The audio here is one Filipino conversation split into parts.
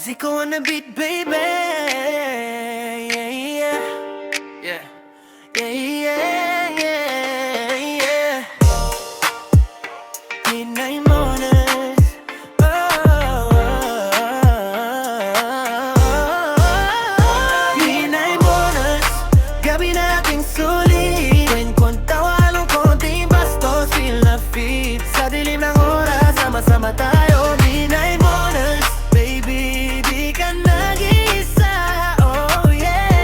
Zico on the beat, baby. Yeah, yeah, yeah, yeah, yeah, yeah. Midnight Monas. Oh, oh, oh. Midnight Monas. Gabi nating sulit. Kwenkwang tawa, halong konting bastos. Feel na fit. Sa dilim ng oras, sama-sama tayo. Midnight Monas. Baby, di ka nag-iisa. Oh yeah,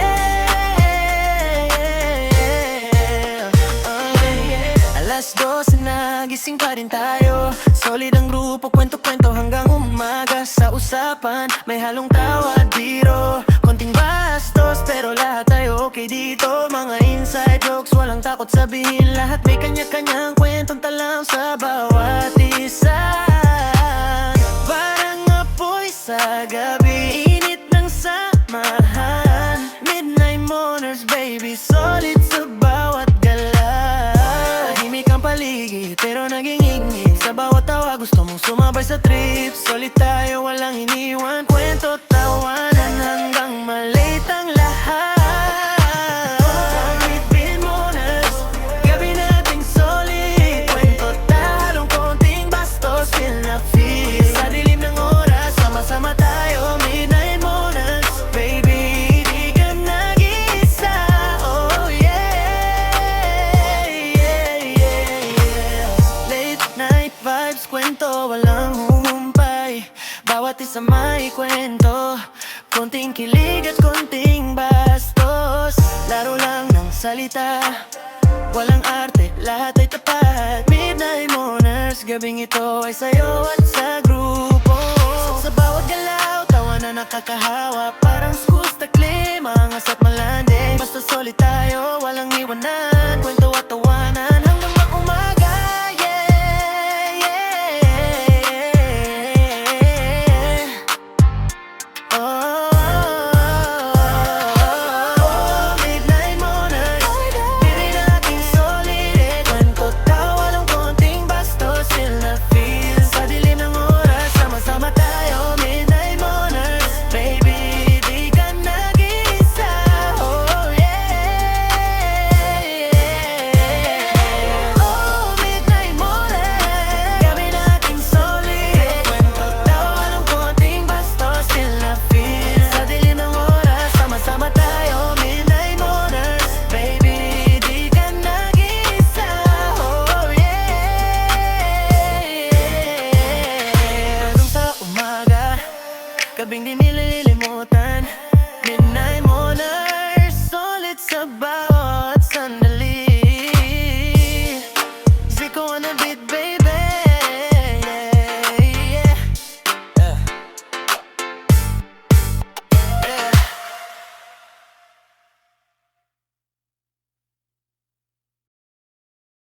oh yeah. Alas 12 nagising pa rin tayo. Solid ang grupo, kwento-kwento hanggang umaga. Sa usapan, may halong tawa at biro. Konting bastos, pero lahat tayo okay dito. Mga inside jokes, walang takot sabihin. Lahat may kanya-kanyang kwentong talam sa bawat isa. Parang apoy sa gabi, init ng samahan. Midnight Monas, baby, solid sa bawat gala. Tahimik ang paligid, pero naging ingit. Sa bawat tawa, gusto mong sumabay sa trip. Solid tayo, walang iniwan. Kwento, tawanan hanggang malate ang lahat. Midnight Monas, gabi nating solid. Kwento, talong konting bastos, feel na feel. Sa dilim ng oras, sama-sama tayo. Midnight Monas, baby, di ka nag-iisa. Oh yeah, yeah, yeah, yeah. Late night vibes, kwento, walang huhumpay. Bawat isa may kwento, konting kilig at konting bastos. Laro lang ng salita, walang arte, lahat ay tapat. Midnight Monas, gabing ito ay sayo at sa grupo. Sa bawat galaw, tawa na nakakahawa. Parang schools takli, mga asat malandi. Basta solid tayo, walang iwanan. Kwento at tawanan hanggang mag-umaga. Yeah, yeah, yeah. Oh, Midnight Monas, bibig nating solid. Kwento, tawa, walang konting bastos, feel na feel. Sa dilim ng oras, sama-sama tayo. Midnight Monas, baby, di ka nag-iisa. Oh yeah, oh Midnight Monas, gabi nating solid. Kwento, tawa, walang konting bastos, feel na feel. Sa dilim ng oras, sama-sama tayo. Midnight Monas, baby, di ka nag-iisa. Oh yeah, hanggang sa umaga, gabing di nililimutan.